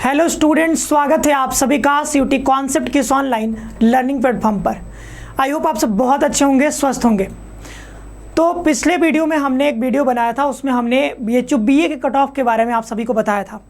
Hello students, स्वागत है आप सभी का सीयूटी कॉन्सेप्ट के इस ऑनलाइन लर्निंग प्लेटफॉर्म पर। आई होप आप सब बहुत अच्छे होंगे, स्वस्थ होंगे। तो पिछले वीडियो में हमने एक वीडियो बनाया था, उसमें हमने बीए के कट ऑफ के बारे में आप सभी को बताया था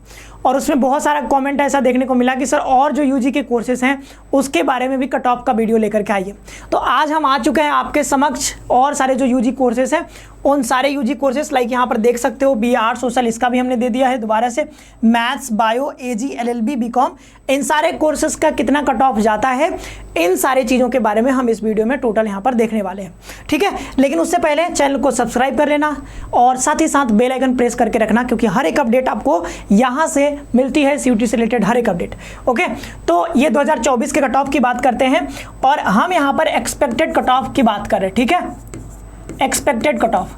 और उसमें बहुत सारा कमेंट ऐसा देखने को मिला कि सर और जो यूजी के कोर्सेज हैं उसके बारे में भी कट ऑफ का वीडियो लेकर के आइए। तो आज हम आ चुके हैं आपके समक्ष और सारे जो यूजी कोर्सेज हैं उन सारे यूजी कोर्सेज लाइक यहाँ पर देख सकते हो, बीए आर्ट सोशल इसका भी हमने दे दिया है दोबारा से, मैथ्स बायो एजी एलएलबी बीकॉम, इन सारे कोर्सेज का कितना कट ऑफ जाता है, इन सारी चीज़ों के बारे में हम इस वीडियो में टोटल यहाँ पर देखने वाले हैं। ठीक है, लेकिन उससे पहले चैनल को सब्सक्राइब कर लेना और साथ ही साथ बेल आइकन प्रेस करके रखना, क्योंकि हर एक अपडेट आपको यहाँ से मिलती है, सीयूटी से रिलेटेड हर एक अपडेट। ओके, तो ये 2024 के कट ऑफ की बात करते हैं और हम यहाँ पर एक्सपेक्टेड कट ऑफ की बात कर रहे हैं। ठीक है, एक्सपेक्टेड कट ऑफ,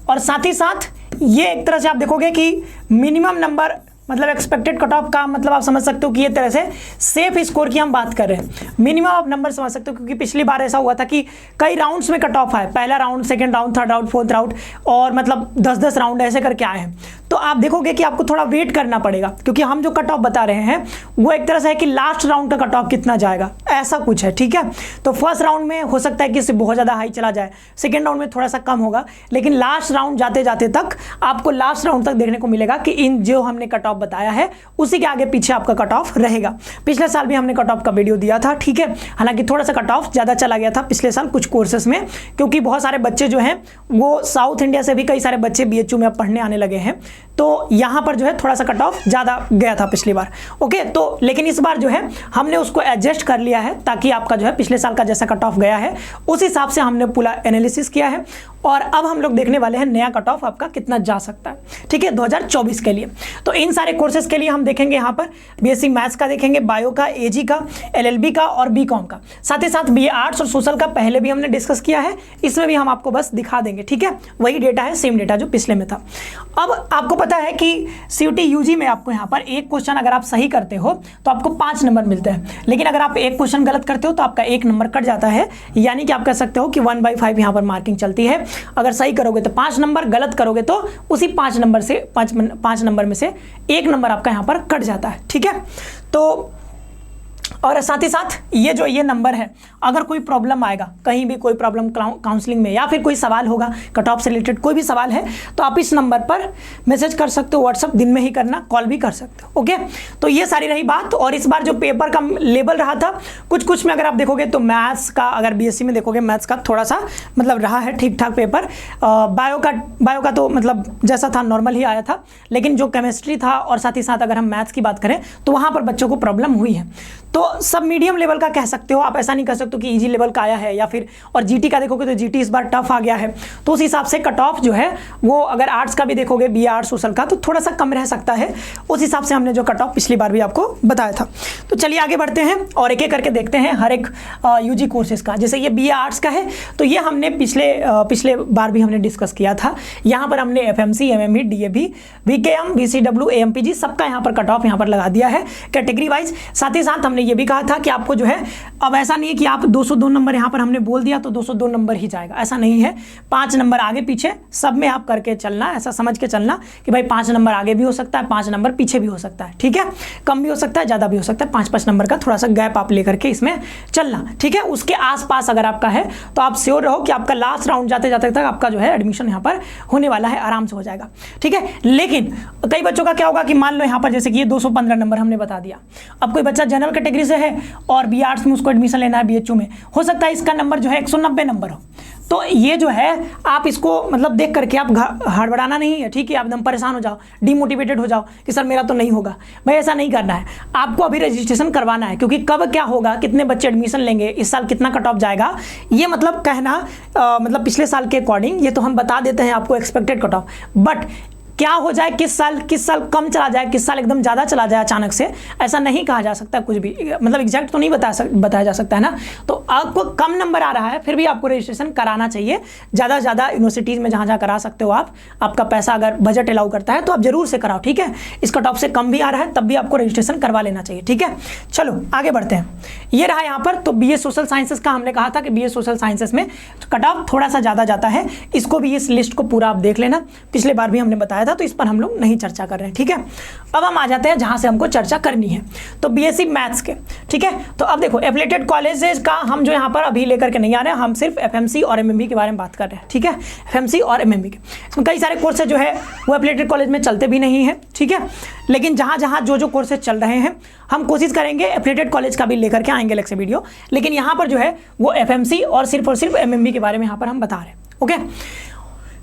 और साथ ही साथ ये एक तरह से आप देखोगे कि मिनिमम नंबर मतलब एक्सपेक्टेड कट ऑफ का मतलब आप समझ सकते हो कि ये तरह से सेफ स्कोर की हम बात कर रहे हैं। मिनिमम आप नंबर समझ सकते हो, क्योंकि पिछली बार ऐसा हुआ था कि कई राउंड्स में कट ऑफ आए, पहला round, second round, third round, fourth round और मतलब 10-10 राउंड ऐसे करके आए हैं। तो आप देखोगे कि आपको थोड़ा वेट करना पड़ेगा, क्योंकि हम जो कट ऑफ बता रहे हैं वो एक तरह से है कि लास्ट राउंड का कट ऑफ कितना जाएगा, ऐसा कुछ है। ठीक है, तो फर्स्ट राउंड में हो सकता है कि इससे बहुत ज़्यादा हाई चला जाए, सेकेंड राउंड में थोड़ा सा कम होगा, लेकिन लास्ट राउंड जाते जाते तक आपको लास्ट राउंड तक देखने को मिलेगा कि इन जो हमने कट ऑफ बताया है उसी के आगे पीछे आपका कट ऑफ रहेगा। पिछले साल भी हमने कट ऑफ का वीडियो दिया था। ठीक है, हालांकि थोड़ा सा कट ऑफ ज़्यादा चला गया था पिछले साल कुछ कोर्सेस में, क्योंकि बहुत सारे बच्चे जो हैं वो साउथ इंडिया से भी कई सारे बच्चे बीएचयू में अब पढ़ने आने लगे हैं, तो यहाँ पर जो है थोड़ा सा कट ऑफ ज़्यादा गया था पिछली बार। ओके, तो लेकिन इस बार जो है हमने उसको एडजस्ट कर लिया है, ताकि आपका जो है पिछले साल का जैसा कट ऑफ गया है उस हिसाब से हमने पूरा एनालिसिस किया है और अब हम लोग देखने वाले हैं नया कट ऑफ आपका कितना जा सकता है। ठीक है, 2024 के लिए। तो इन सारे कोर्सेज के लिए हम देखेंगे यहाँ पर बीएससी मैथ्स का देखेंगे, बायो का, एजी का, एलएलबी का और बीकॉम का, साथ ही साथ बीए आर्ट्स और सोशल का पहले भी हमने डिस्कस किया है, इसमें भी हम आपको बस दिखा देंगे। ठीक है, वही डेटा है, सेम डेटा जो पिछले में था। अब आपको पता है कि सीयूटी यूजी में आपको यहाँ पर एक क्वेश्चन अगर आप सही करते हो तो आपको 5 नंबर मिलते हैं, लेकिन अगर आप एक क्वेश्चन गलत करते हो तो आपका 1 नंबर कट जाता है, यानी कि आप कह सकते हो कि 1/5 यहाँ पर मार्किंग चलती है। अगर सही करोगे तो 5 नंबर, गलत करोगे तो उसी 5 नंबर से 5 नंबर में से 1 नंबर आपका यहाँ पर कट जाता है। ठीक है, तो और साथ ही साथ ये नंबर है, अगर कोई प्रॉब्लम आएगा, कहीं भी कोई प्रॉब्लम काउंसलिंग में या फिर कोई सवाल होगा कट ऑफ से रिलेटेड, कोई भी सवाल है तो आप इस नंबर पर मैसेज कर सकते हो, व्हाट्सअप दिन में ही करना, कॉल भी कर सकते हो। ओके, तो ये सारी रही बात। और इस बार जो पेपर का लेवल रहा था कुछ में अगर आप देखोगे तो मैथ्स का, अगर बीएससी में देखोगे मैथ्स का थोड़ा सा मतलब रहा है ठीक ठाक पेपर, बायो का तो मतलब जैसा था नॉर्मल ही आया था, लेकिन जो केमिस्ट्री था और साथ ही साथ अगर हम मैथ्स की बात करें तो वहाँ पर बच्चों को प्रॉब्लम हुई है। तो सब मीडियम लेवल का कह सकते हो आप, ऐसा नहीं कह सकते कि इजी लेवल का आया है या फिर, और जीटी का देखोगे तो जीटी इस बार टफ आ गया है, तो उस हिसाब से कट ऑफ जो है वो, अगर आर्ट्स का भी देखोगे बी आर्ट्स सोशल का, तो थोड़ा सा कम रह सकता है। उस हिसाब से हमने जो कट ऑफ पिछली बार भी आपको बताया था। तो चलिए आगे बढ़ते हैं और एक एक करके देखते हैं हर एक यूजी कोर्सेज का। जैसे ये बी आर्ट्स का है तो ये हमने पिछले बार भी हमने डिस्कस किया था। यहाँ पर हमने एफएमसी, एमएमई, डीएबी, वीकेएम, वीसीडब्ल्यू, एएमपीजी सबका यहाँ पर कट ऑफ यहाँ पर लगा दिया है कैटेगरी वाइज। साथ ही साथ हमने ये भी कहा था कि आपको जो है अब ऐसा नहीं है कि आप 202 नंबर यहाँ पर हमने बोल दिया तो 202 नंबर ही जाएगा, ऐसा नहीं है। 5 नंबर आगे पीछे सब में आप करके चलना, ऐसा समझ के चलना कि भाई 5 नंबर आगे भी हो सकता है, 5 नंबर पीछे भी हो सकता है। ठीक है, कम भी हो सकता है, ज़्यादा भी हो सकता है, 5-5 नंबर का थोड़ा सा गैप आप लेकर के इसमें चलना। ठीक है, उसके आसपास अगर आपका है तो आप श्योर रहो कि आपका लास्ट राउंड जाते जाते तक आपका जो है एडमिशन यहाँ पर होने वाला है, आराम से हो जाएगा। ठीक है, लेकिन कई बच्चों का क्या होगा कि मान लो यहाँ पर जैसे कि ये 215 नंबर हमने बता दिया, अब कोई बच्चा जनरल कैटेगरी से है और बी आर्ट्स में उसको एडमिशन लेना है बीएचयू में, हो सकता है इसका नंबर जो है 190 नंबर हो, तो ये जो है आप इसको मतलब देख करके आप हड़बड़ाना नहीं है। ठीक है, आप एकदम परेशान हो जाओ, डिमोटिवेटेड हो जाओ कि सर मेरा तो नहीं होगा, भाई ऐसा नहीं करना है, आपको अभी रजिस्ट्रेशन करवाना है, क्योंकि कब क्या होगा, कितने बच्चे एडमिशन लेंगे, इस साल कितना कट ऑफ जाएगा, ये मतलब कहना मतलब पिछले साल के अकॉर्डिंग ये तो हम बता देते हैं आपको एक्सपेक्टेड कट ऑफ, बट क्या हो जाए, किस साल कम चला जाए, किस साल एकदम ज़्यादा चला जाए अचानक से, ऐसा नहीं कहा जा सकता कुछ भी, मतलब एग्जैक्ट तो नहीं बताया जा सकता है ना। तो आपको कम नंबर आ रहा है फिर भी आपको रजिस्ट्रेशन कराना चाहिए, ज़्यादा से ज़्यादा यूनिवर्सिटीज़ में जहाँ करा सकते हो आप, आपका पैसा अगर बजट अलाउ करता है तो आप जरूर से कराओ। ठीक है, इस कट ऑफ से कम भी आ रहा है तब भी आपको रजिस्ट्रेशन करवा लेना चाहिए। ठीक है, चलो आगे बढ़ते हैं। ये रहा यहाँ पर, तो बीए सोशल साइंसेस का हमने कहा था कि बीए सोशल साइंसेस में कट ऑफ थोड़ा सा ज़्यादा जाता है, इसको भी इस लिस्ट को पूरा आप देख लेना, पिछले बार भी हमने बताया था, तो इस पर हम लोग नहीं चर्चा कर रहे हैं, ठीक है। अब हम आ जाते हैं जहाँ से हमको चर्चा करनी है, तो बीएससी मैथ्स के, ठीक है। तो अब देखो एफिलिएटेड कॉलेजेस का हम जो यहाँ पर अभी लेकर के नहीं आ रहे हैं, हम सिर्फ एफएमसी और एमएमबी के बारे में बात कर रहे हैं, ठीक है। एफएमसी और एमएमबी के इसमें कई सारे कोर्सेज जो है वो एफिलिएटेड कॉलेज में चलते भी नहीं है, ठीक है। लेकिन जहाँ जहाँ जो कोर्सेज चल रहे हैं हम कोशिश करेंगे एफिलिएटेड कॉलेज का भी लेकर के आएंगे अलग से वीडियो, लेकिन यहाँ पर जो है वो एफएमसी और सिर्फ एमएमबी के बारे में यहाँ पर हम बता रहे हैं, ओके।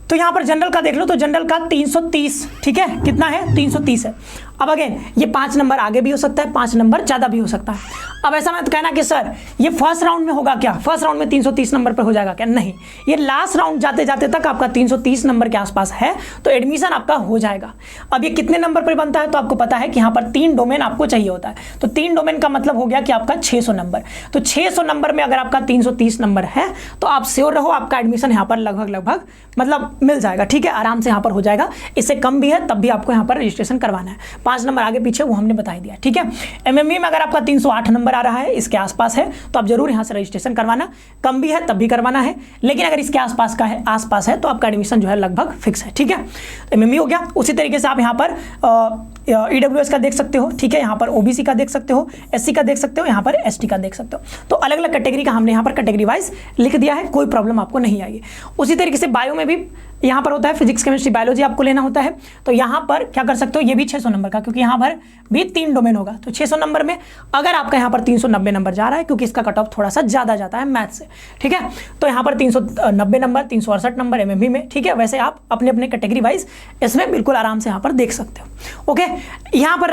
तो यहाँ पर जनरल का देख लो, तो जनरल का 330, ठीक है, कितना है 330 है। अब अगेन ये 5 नंबर आगे भी हो सकता है, 5 नंबर ज़्यादा भी हो सकता है। अब ऐसा मत कहना कि सर ये फर्स्ट राउंड में होगा क्या, फर्स्ट राउंड में 330 नंबर पर हो जाएगा क्या, नहीं, ये लास्ट राउंड जाते जाते तक आपका 330 नंबर के आसपास है, तो एडमिशन आपका हो जाएगा। अब ये कितने नंबर पर बनता है, तो आपको पता है कि यहाँ पर 3 डोमेन आपको चाहिए होता है, तो 3 डोमेन का मतलब हो गया कि आपका 600 नंबर। तो 600 नंबर में अगर आपका 330 नंबर है तो आप श्योर रहो आपका एडमिशन यहाँ पर लगभग मतलब मिल जाएगा, ठीक है, आराम से यहाँ पर हो जाएगा। इससे कम भी है तब भी आपको यहाँ पर रजिस्ट्रेशन करवाना है, 5 नंबर आगे पीछे वो हमने बता दिया, ठीक है। एमएमबी में अगर आपका 308 नंबर आ रहा है, इसके आसपास है, तो आप जरूर यहाँ से रजिस्ट्रेशन करवाना, कम भी है तब भी करवाना है, लेकिन अगर इसके आसपास है तो आपका एडमिशन जो है लगभग फिक्स है, ठीक है। एमएमबी हो गया। उसी तरीके से आप यहाँ पर ईडब्ल्यूएस का देख सकते हो, ठीक है, यहाँ पर ओबीसी का देख सकते हो, एससी का देख सकते हो, यहाँ पर एसटी का देख सकते हो। तो अलग अलग कैटेगरी का हमने यहाँ पर कैटेगरी वाइज लिख दिया है, कोई प्रॉब्लम आपको नहीं आएगी। उसी तरीके से बायो में भी यहाँ पर होता है, फिजिक्स केमिस्ट्री बायोलॉजी आपको लेना होता है, तो यहाँ पर क्या कर सकते हो, ये भी 600 नंबर का, क्योंकि यहाँ पर भी 3 डोमेन होगा, तो 600 नंबर में अगर आपका यहाँ पर 390 नंबर जा रहा है, क्योंकि इसका कट ऑफ थोड़ा सा ज़्यादा जाता है मैथ से, ठीक है, तो यहाँ पर 390 नंबर, 368 नंबर एमएमबी में, ठीक है। वैसे आप अपने अपने कैटेगरी वाइज इसमें बिल्कुल आराम से यहाँ पर देख सकते हो, ओके। यहाँ पर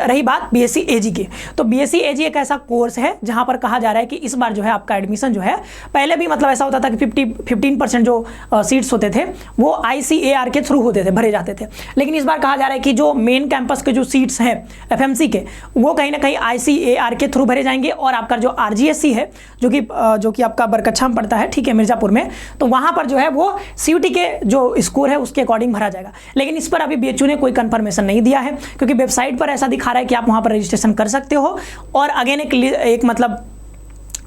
रही बात बीएससी एजी की, तो बीएससी एजी एक ऐसा कोर्स है जहाँ पर कहा जा रहा है कि इस बार जो है आपका एडमिशन जो है, पहले भी मतलब ऐसा होता था कि 15% जो सीट्स होते थे वो ICAR के थ्रू होते थे, भरे जाते थे, लेकिन इस बार कहा जा रहा है कि जो मेन कैंपस के जो सीट्स हैं एफएमसी के, वो कहीं ना कहीं ICAR के थ्रू भरे जाएंगे, और आपका जो RGSC है जो कि आपका बरकच्छा में पड़ता है, ठीक है, मिर्जापुर में, तो वहाँ पर जो है वो CUT के जो स्कोर है उसके अकॉर्डिंग भरा जाएगा। लेकिन इस पर अभी BHU ने कोई कंफर्मेशन नहीं दिया है, क्योंकि वेबसाइट पर ऐसा दिखा रहा है कि आप वहाँ पर रजिस्ट्रेशन कर सकते हो, और अगेन एक मतलब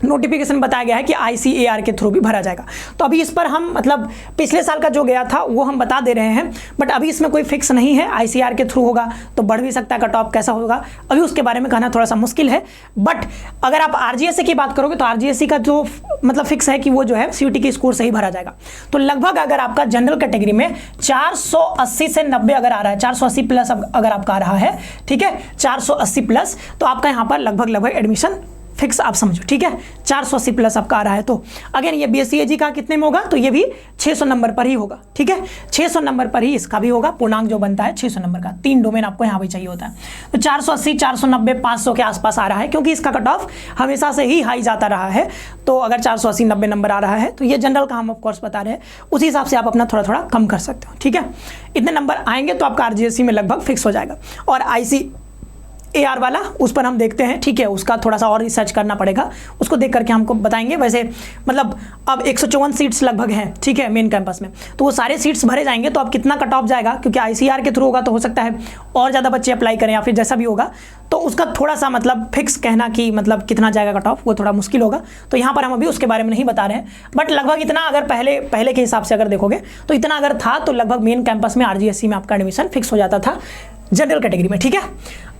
नोटिफिकेशन बताया गया है कि ICAR के थ्रू भी भरा जाएगा। तो अभी इस पर हम मतलब पिछले साल का जो गया था वो हम बता दे रहे हैं, बट अभी इसमें कोई फिक्स नहीं है, ICAR के थ्रू होगा तो बढ़ भी सकता है, कट ऑफ कैसा होगा अभी उसके बारे में कहना थोड़ा सा मुश्किल है। बट अगर आप RGSC की बात करोगे तो RGSC का जो मतलब फिक्स है कि वो जो है CUT के स्कोर से ही भरा जाएगा। तो लगभग अगर आपका जनरल कैटेगरी में 480 से 90 अगर आ रहा है, 480 प्लस अगर आपका आ रहा है, ठीक है, 480 प्लस, तो आपका यहाँ पर लगभग एडमिशन फिक्स आप समझो, ठीक है, 480 प्लस आपका आ रहा है। तो अगेन ये बीएससी एजी का कितने में होगा, तो ये भी 600 नंबर पर ही होगा, ठीक है, 600 नंबर पर ही इसका भी होगा, पूर्णांक जो बनता है 600 नंबर का, 3 डोमेन आपको यहाँ भी चाहिए होता है। तो 480, 490, 500 के आसपास आ रहा है, क्योंकि इसका कट ऑफ हमेशा से ही हाई जाता रहा है। तो अगर 480, 90 नंबर आ रहा है तो ये जनरल का हम ऑफकोर्स बता रहे हैं, उसी हिसाब से आप अपना थोड़ा थोड़ा कम कर सकते हो, ठीक है। इतने नंबर आएंगे तो आपका RGSC में लगभग फिक्स हो जाएगा। और ICAR वाला उस पर हम देखते हैं, ठीक है, उसका थोड़ा सा और रिसर्च करना पड़ेगा, उसको देख करके हमको बताएंगे। वैसे मतलब अब 154 सीट्स लगभग हैं, ठीक है, मेन कैंपस में, तो वो सारे सीट्स भरे जाएंगे, तो अब कितना कट ऑफ जाएगा, क्योंकि ICAR के थ्रू होगा तो हो सकता है और ज़्यादा बच्चे अप्लाई करें या फिर जैसा भी होगा, तो उसका थोड़ा सा मतलब फिक्स कहना कि मतलब कितना जाएगा कट ऑफ वो थोड़ा मुश्किल होगा। तो यहाँ पर हम अभी उसके बारे में नहीं बता रहे हैं, बट लगभग इतना अगर पहले के हिसाब से अगर देखोगे तो इतना अगर था, तो लगभग मेन कैंपस में RGSC में आपका एडमिशन फिक्स हो जाता था जनरल कैटेगरी में, ठीक है।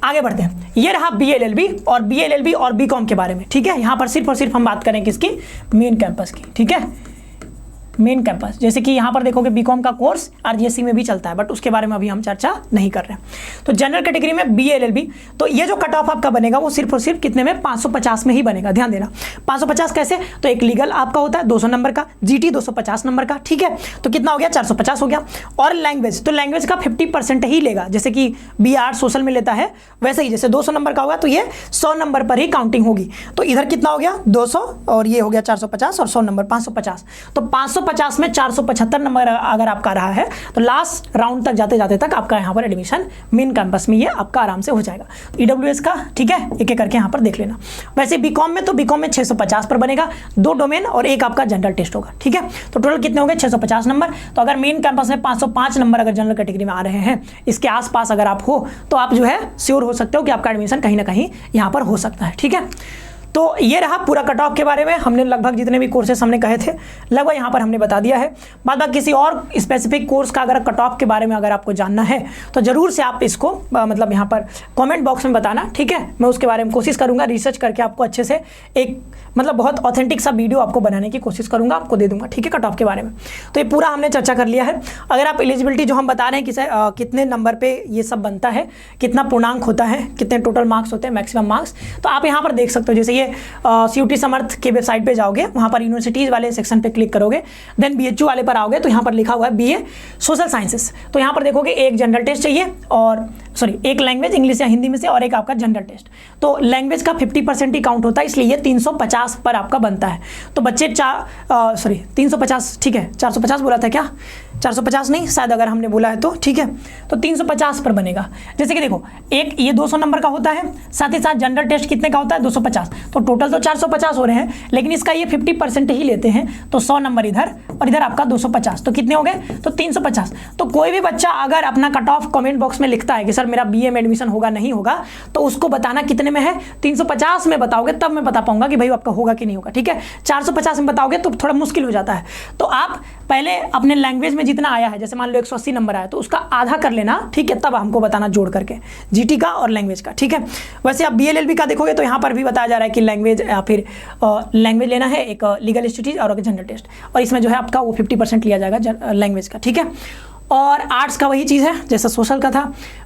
आगे बढ़ते हैं, ये रहा BLLB और BCom के बारे में, ठीक है। यहाँ पर सिर्फ और सिर्फ हम बात करें किसकी, मेन कैंपस की, ठीक है, मेन कैंपस। जैसे कि यहाँ पर देखोगे बीकॉम का कोर्स आरजीएससी में भी चलता है, बट उसके बारे में अभी हम चर्चा नहीं कर रहे हैं। तो जनरल कैटेगरी में बीएलएलबी, तो ये जो कट ऑफ आपका बनेगा वो सिर्फ और सिर्फ कितने में, 550 में ही बनेगा। ध्यान देना 550 कैसे, तो एक लीगल आपका होता है 200 नंबर का, जीटी 250 नंबर का, ठीक है, तो कितना हो गया 450 हो गया। और लैंग्वेज, तो लैंग्वेज का 50% ही लेगा, जैसे कि BR सोशल में लेता है वैसे ही, जैसे 200 नंबर का होगा तो ये 100 नंबर पर ही काउंटिंग होगी। तो इधर कितना हो गया 200 और ये हो गया 450 और 100 नंबर 550, तो 550 में 475 नंबर अगर आपका रहा है तो लास्ट राउंड तक जाते जाते तक आपका यहाँ पर एडमिशन मेन कैंपस में ये आपका आराम से हो जाएगा। ईडब्ल्यूएस का ठीक है, एक एक करके यहाँ पर देख लेना। वैसे बीकॉम में, तो बीकॉम में 650 पर बनेगा, 2 डोमेन और एक आपका जनरल टेस्ट होगा, ठीक है। तो टोटल कितने हो गए 650 नंबर। तो अगर मेन कैंपस में 505 नंबर अगर जनरल कैटेगरी में आ रहे हैं, इसके आसपास अगर आप हो तो आप जो है श्योर हो सकते हो कि आपका एडमिशन कहीं ना कहीं यहाँ पर हो सकता है, ठीक है। तो ये रहा पूरा कट ऑफ के बारे में। हमने लगभग जितने भी कोर्सेस हमने कहे थे लगभग यहाँ पर हमने बता दिया है। बाद बाकी किसी और स्पेसिफिक कोर्स का अगर कट ऑफ के बारे में अगर आपको जानना है तो ज़रूर से आप इसको मतलब यहाँ पर कमेंट बॉक्स में बताना, ठीक है। मैं उसके बारे में कोशिश करूँगा रिसर्च करके आपको अच्छे से एक मतलब बहुत ऑथेंटिक सा वीडियो आपको बनाने की कोशिश करूँगा, आपको दे दूँगा, ठीक है, कट ऑफ के बारे में। तो ये पूरा हमने चर्चा कर लिया है। अगर आप एलिजिबिलिटी जो हम बता रहे हैं कि कितने नंबर पे ये सब बनता है, कितना पूर्णांक होता है, कितने टोटल मार्क्स होते हैं, मैक्सिमम मार्क्स, तो आप यहाँ पर देख सकते हो। जैसे ये CUT समर्थ के वेबसाइट पे जाओगे, वहाँ पर यूनिवर्सिटीज़ वाले सेक्शन पे क्लिक करोगे, देन BHU वाले पर आओगे तो यहाँ पर लिखा हुआ है BA सोशल साइंसेस। तो यहाँ पर देखोगे एक जनरल टेस्ट चाहिए और एक लैंग्वेज इंग्लिश या हिंदी में से और एक आपका जनरल टेस्ट। तो लैंग्वेज का 50% ही काउंट होता है, इसलिए ये 350 पर आपका बनता है। तो बच्चे 350, ठीक है, 450 बोला था क्या, 450 नहीं शायद अगर हमने बोला है तो, ठीक है। तो 350 पर बनेगा। जैसे कि देखो एक ये 200 नंबर का होता है, साथ ही साथ जनरल टेस्ट कितने का होता है 250, तो टोटल तो 450 हो रहे हैं, लेकिन इसका ये 50% ही लेते हैं, तो 100 नंबर इधर और इधर आपका 250, तो कितने हो गए, तो 350। तो कोई भी बच्चा अगर अपना कट ऑफ कमेंट बॉक्स में लिखता है कि सर मेरा BA में एडमिशन होगा नहीं होगा, तो उसको बताना कितने में है, 350 में बताओगे तब मैं बता पाऊंगा कि भाई आपका होगा कि नहीं होगा, ठीक है। 450 में बताओगे तो थोड़ा मुश्किल हो जाता है। तो आप पहले अपने लैंग्वेज में जितना आया है, जैसे मान लो 180 नंबर आया तो उसका आधा कर लेना, ठीक है, तब हमको बताना जोड़ करके GT का और लैंग्वेज का, ठीक है। वैसे आप BLLB का देखोगे तो यहाँ पर भी बताया जा रहा है कि लैंग्वेज या फिर लैंग्वेज लेना है, एक लीगल स्टडीज और एक जनरल टेस्ट, और इसमें जो है आपका वो 50% लिया जाएगा लैंग्वेज का, ठीक है। और आर्ट्स का वही चीज़ है जैसा सोशल का था।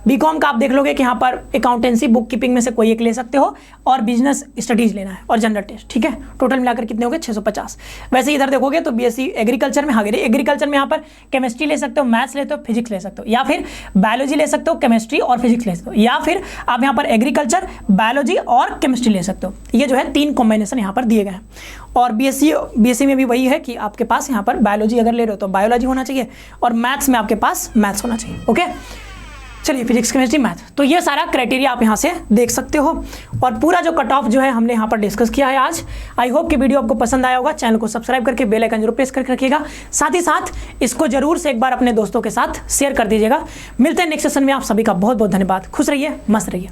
BCom का आप देख लोगे कि यहाँ पर अकाउंटेंसी बुक कीपिंग में से कोई एक ले सकते हो और बिजनेस स्टडीज़ लेना है और जनरल टेस्ट, ठीक है। टोटल मिलाकर कितने हो गए 650। वैसे इधर देखोगे तो BSc एग्रीकल्चर में, हाँ एग्रीकल्चर में यहाँ पर केमिस्ट्री ले सकते हो, मैथ्स लेते हो, फिजिक्स ले सकते हो, या फिर बायोलॉजी ले सकते हो, केमिस्ट्री और फिजिक्स ले सकते हो, या फिर आप यहाँ पर एग्रीकल्चर, बायोलॉजी और केमिस्ट्री ले सकते हो। ये जो है 3 कॉम्बिनेशन यहाँ पर दिए गए हैं। और BSc में भी वही है कि आपके पास यहाँ पर बायोलॉजी अगर ले रहे हो तो बायोलॉजी होना चाहिए और मैथ्स में आपके पास मैथ्स होना चाहिए, ओके। चलिए फिजिक्स, केमिस्ट्री, मैथ, तो ये सारा क्राइटेरिया आप यहाँ से देख सकते हो। और पूरा जो कट ऑफ जो है हमने यहाँ पर डिस्कस किया है आज। आई होप कि वीडियो आपको पसंद आया होगा। चैनल को सब्सक्राइब करके बेल आइकन जरूर प्रेस करके रखिएगा। साथ ही साथ इसको जरूर से एक बार अपने दोस्तों के साथ शेयर कर दीजिएगा। मिलते हैं नेक्स्ट सेशन में। आप सभी का बहुत बहुत धन्यवाद। खुश रहिए, मस्त रहिए।